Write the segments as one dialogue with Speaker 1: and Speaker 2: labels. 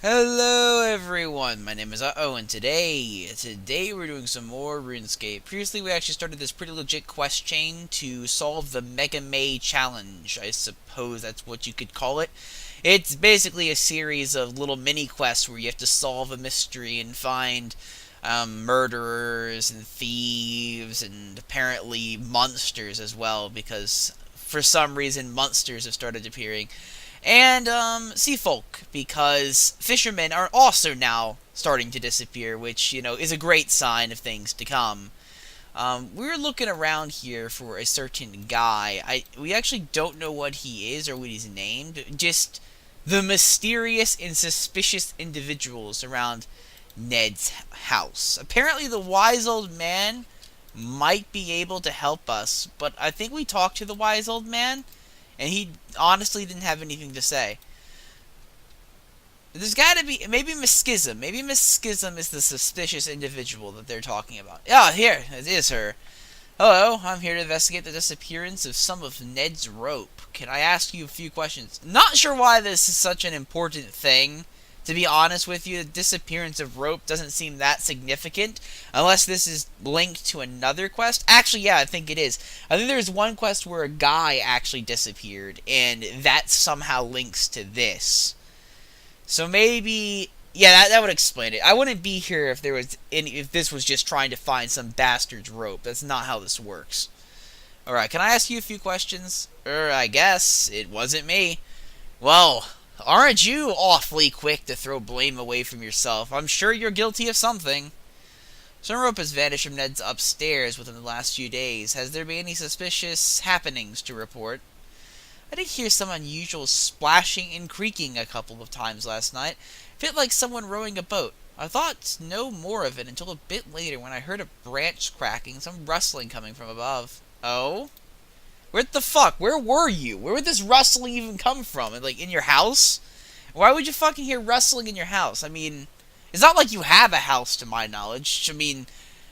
Speaker 1: Hello everyone, my name is TheUhhoh, and today we're doing some more Runescape. Previously we actually started this pretty legit quest chain to solve the Mega May challenge, I suppose that's what you could call it. It's basically a series of little mini quests where you have to solve a mystery and find murderers and thieves and apparently monsters as well, because for some reason monsters have started appearing, and sea folk, because fishermen are also now starting to disappear, which, is a great sign of things to come. We're looking around here for a certain guy. We actually don't know what he is or what he's named, just the mysterious and suspicious individuals around Ned's house. Apparently the wise old man might be able to help us, but I think we talked to the wise old man, and he honestly didn't have anything to say. There's got to be, maybe Miss Schism. Maybe Miss Schism is the suspicious individual that they're talking about. Yeah, here, it is her. Hello, I'm here to investigate the disappearance of some of Ned's rope. Can I ask you a few questions? Not sure why this is such an important thing. To be honest with you, the disappearance of rope doesn't seem that significant, unless this is linked to another quest. Actually, yeah, I think it is. I think there's one quest where a guy actually disappeared, and that somehow links to this. So maybe, yeah, that would explain it. I wouldn't be here if this was just trying to find some bastard's rope. That's not how this works. Alright, can I ask you a few questions? I guess it wasn't me. Well, aren't you awfully quick to throw blame away from yourself? I'm sure you're guilty of something. Some rope has vanished from Ned's upstairs within the last few days. Has there been any suspicious happenings to report? I did hear some unusual splashing and creaking a couple of times last night. It felt like someone rowing a boat. I thought no more of it until a bit later when I heard a branch cracking, some rustling coming from above. Oh? What the fuck? Where were you? Where would this rustling even come from? Like, in your house? Why would you fucking hear rustling in your house? I mean, it's not like you have a house, to my knowledge. I mean,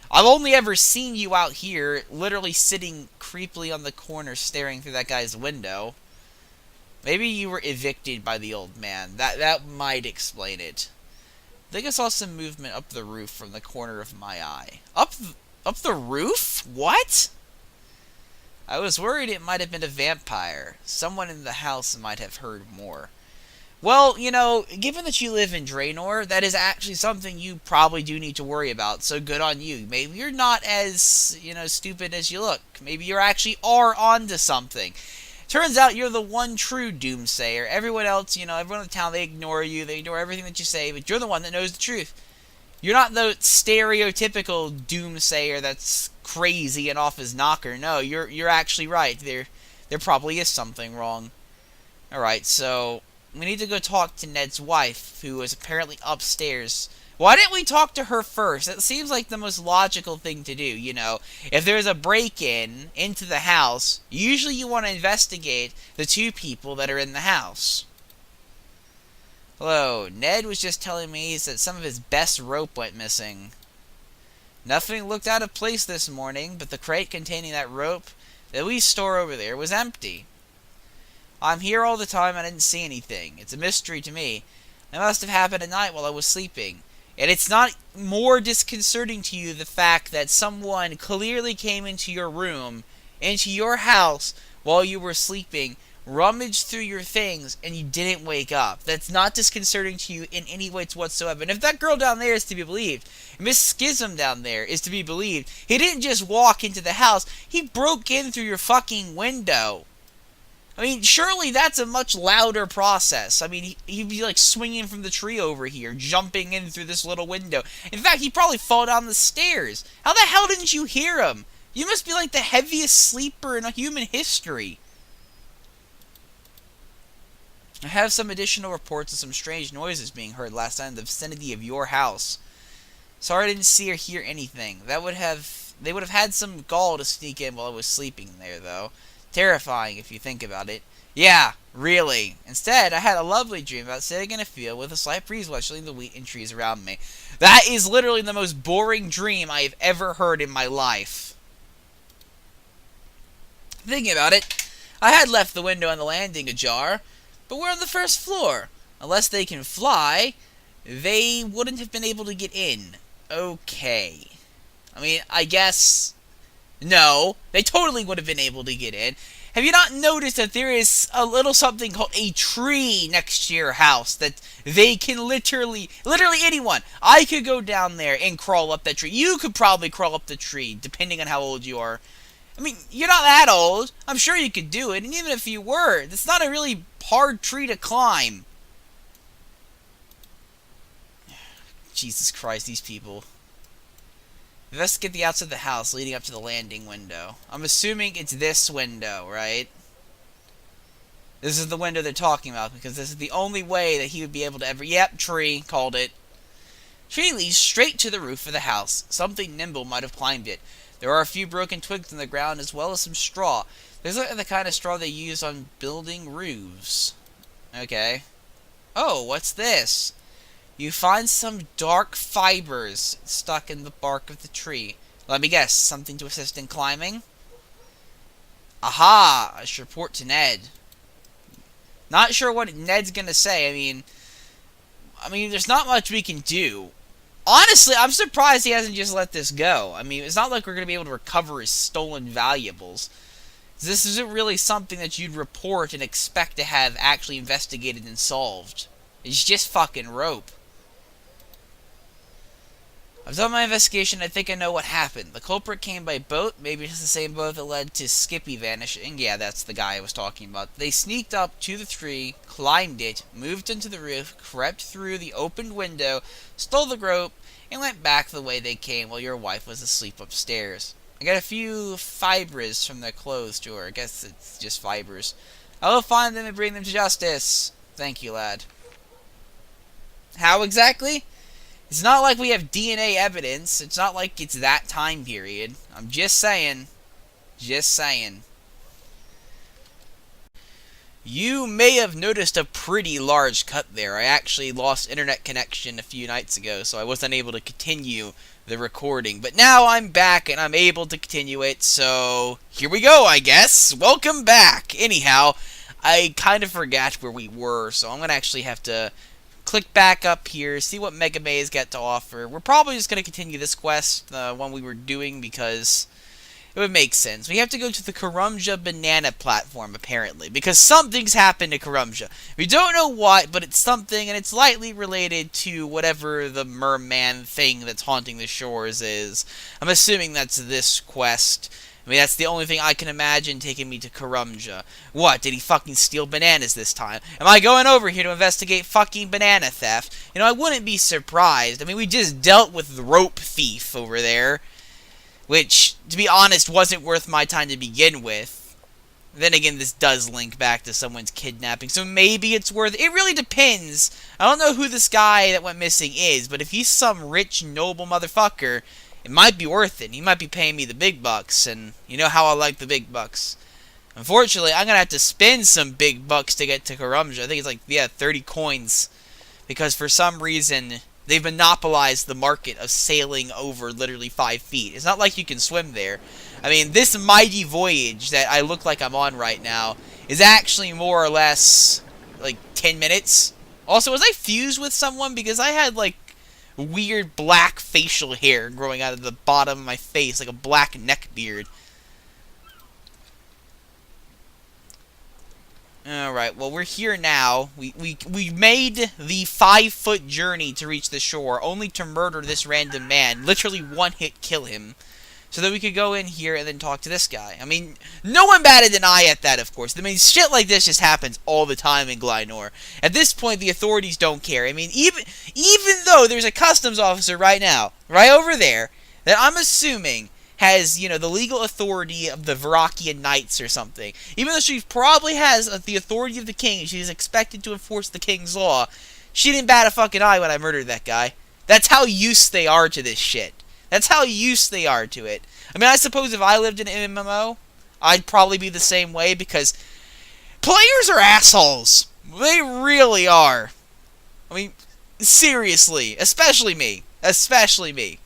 Speaker 1: I've only ever seen you out here, literally sitting creepily on the corner staring through that guy's window. Maybe you were evicted by the old man. That might explain it. I think I saw some movement up the roof from the corner of my eye. Up the roof? What? I was worried it might have been a vampire. Someone in the house might have heard more. Well, given that you live in Draenor, that is actually something you probably do need to worry about, so good on you. Maybe you're not as, stupid as you look. Maybe you actually are onto something. Turns out you're the one true doomsayer. Everyone else, everyone in the town, they ignore you. They ignore everything that you say, but you're the one that knows the truth. You're not the stereotypical doomsayer that's crazy and off his knocker. No, you're actually right. There probably is something wrong. Alright, so we need to go talk to Ned's wife, who is apparently upstairs. Why didn't we talk to her first? That seems like the most logical thing to do, If there's a break-in into the house, usually you want to investigate the two people that are in the house. Hello, Ned was just telling me that some of his best rope went missing. Nothing looked out of place this morning, but the crate containing that rope that we store over there was empty. I'm here all the time and I didn't see anything. It's a mystery to me. It must have happened at night while I was sleeping. And it's not more disconcerting to you the fact that someone clearly came into your room, into your house, while you were sleeping, rummaged through your things, and you didn't wake up. That's not disconcerting to you in any way whatsoever. And if that girl down there is to be believed, Miss Schism down there is to be believed, he didn't just walk into the house, he broke in through your fucking window. I mean, surely that's a much louder process. I mean, he'd be like swinging from the tree over here, jumping in through this little window. In fact, he'd probably fall down the stairs. How the hell didn't you hear him? You must be like the heaviest sleeper in human history. I have some additional reports of some strange noises being heard last night in the vicinity of your house. Sorry I didn't see or hear anything. They would have had some gall to sneak in while I was sleeping there, though. Terrifying if you think about it. Yeah, really. Instead, I had a lovely dream about sitting in a field with a slight breeze rustling the wheat and trees around me. That is literally the most boring dream I have ever heard in my life. Thinking about it, I had left the window on the landing ajar, but we're on the first floor. Unless they can fly, they wouldn't have been able to get in. Okay. I mean, I guess... No, they totally would have been able to get in. Have you not noticed that there is a little something called a tree next to your house that they can literally anyone, I could go down there and crawl up that tree. You could probably crawl up the tree, depending on how old you are. I mean, you're not that old. I'm sure you could do it, and even if you were, it's not a really hard tree to climb. Jesus Christ, these people. Investigate the outside of the house leading up to the landing window. I'm assuming it's this window, right? This is the window they're talking about, because this is the only way that he would be able to ever... Yep, tree. Called it. Tree leads straight to the roof of the house. Something nimble might have climbed it. There are a few broken twigs on the ground, as well as some straw. These are the kind of straw they use on building roofs. Okay. Oh, what's this? You find some dark fibers stuck in the bark of the tree. Let me guess, something to assist in climbing? Aha! I should report to Ned. Not sure what Ned's gonna say. I mean, there's not much we can do. Honestly, I'm surprised he hasn't just let this go. I mean, it's not like we're gonna be able to recover his stolen valuables. This isn't really something that you'd report and expect to have actually investigated and solved. It's just fucking rope. I've done my investigation. I think I know what happened. The culprit came by boat. Maybe it's the same boat that led to Skippy vanishing. Yeah, that's the guy I was talking about. They sneaked up to the tree, climbed it, moved into the roof, crept through the opened window, stole the rope, and went back the way they came while your wife was asleep upstairs. I got a few fibers from their clothes to her. I guess it's just fibers. I will find them and bring them to justice. Thank you, lad. How exactly? It's not like we have DNA evidence. It's not like it's that time period. I'm just saying. Just saying. You may have noticed a pretty large cut there. I actually lost internet connection a few nights ago, so I wasn't able to continue the recording. But now I'm back, and I'm able to continue it, so here we go, I guess. Welcome back. Anyhow, I kind of forgot where we were, so I'm going to actually have to click back up here, see what Mega May's got to offer. We're probably just going to continue this quest, the one we were doing, because it would make sense. We have to go to the Karumja banana platform, apparently, because something's happened to Karumja. We don't know what, but it's something, and it's lightly related to whatever the merman thing that's haunting the shores is. I'm assuming that's this quest. I mean, that's the only thing I can imagine taking me to Karumja. What, did he fucking steal bananas this time? Am I going over here to investigate fucking banana theft? You know, I wouldn't be surprised. I mean, we just dealt with the rope thief over there, which, to be honest, wasn't worth my time to begin with. Then again, this does link back to someone's kidnapping, so maybe it's worth it. It really depends. I don't know who this guy that went missing is, but if he's some rich, noble motherfucker, it might be worth it. He might be paying me the big bucks, and you know how I like the big bucks. Unfortunately, I'm going to have to spend some big bucks to get to Karumja. I think it's like, yeah, 30 coins. Because for some reason, they've monopolized the market of sailing over literally 5 feet. It's not like you can swim there. I mean, this mighty voyage that I look like I'm on right now is actually more or less like 10 minutes. Also, was I fused with someone? Because I had like weird black facial hair growing out of the bottom of my face, like a black neck beard. Alright, well, we're here now. We made the 5-foot journey to reach the shore, only to murder this random man. Literally one hit kill him. So that we could go in here and then talk to this guy. I mean, no one batted an eye at that, of course. I mean, shit like this just happens all the time in Glynor. At this point, the authorities don't care. I mean, even though there's a customs officer right now, right over there, that I'm assuming has, you know, the legal authority of the Varakian Knights or something. Even though she probably has the authority of the king, she's expected to enforce the king's law, she didn't bat a fucking eye when I murdered that guy. That's how used they are to this shit. That's how used they are to it. I mean, I suppose if I lived in an MMO, I'd probably be the same way, because players are assholes. They really are. I mean, seriously. Especially me. Especially me.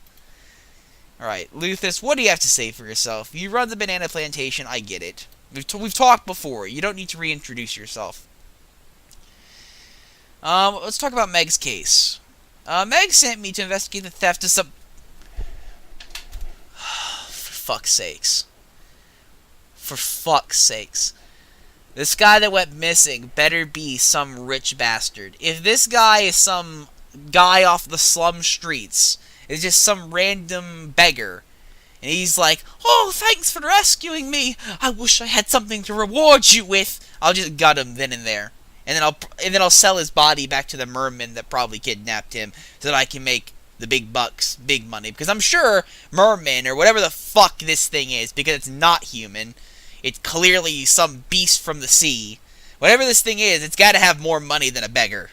Speaker 1: Alright, Luthus, what do you have to say for yourself? You run the banana plantation, I get it. We've talked before. You don't need to reintroduce yourself. Let's talk about Meg's case. Meg sent me to investigate the theft of some... For fuck's sakes. For fuck's sakes. This guy that went missing better be some rich bastard. If this guy is some guy off the slum streets, it's just some random beggar, and he's like, "Oh, thanks for rescuing me. I wish I had something to reward you with." I'll just gut him then and there, and then I'll sell his body back to the merman that probably kidnapped him, so that I can make the big bucks, big money. Because I'm sure merman or whatever the fuck this thing is, because it's not human. It's clearly some beast from the sea. Whatever this thing is, it's got to have more money than a beggar.